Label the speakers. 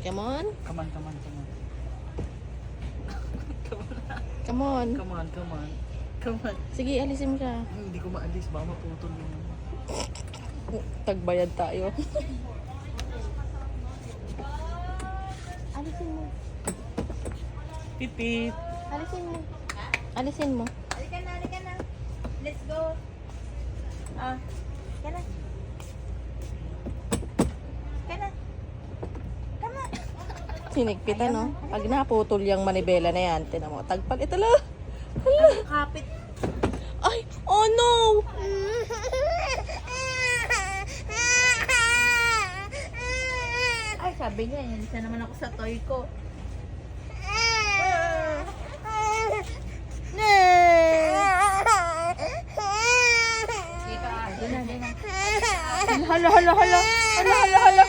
Speaker 1: Come on.
Speaker 2: Come on, come on, come on.
Speaker 1: Come on.
Speaker 2: Come on, come on. Come on.
Speaker 1: Sige, alisin mo siya.
Speaker 2: Hindi ko maalis. Baka maputol yung...
Speaker 1: Tagbayad tayo. Alisin mo.
Speaker 2: Pipit.
Speaker 1: Alisin mo. Alisin mo.
Speaker 3: Halika na, halika na. Let's go. Ah, halika na. Halika na. Come on.
Speaker 1: Sinigpitan, no? Pag naputol yung manibela na yan, tinan mo, tagpal. Ito lang.
Speaker 3: Kapit.
Speaker 1: Ay, oh no!
Speaker 3: Ay, sabi niya, isa naman ako sa toy ko. Dito na, dito na.
Speaker 1: Hala, hala, hala. Hala, hala, hala.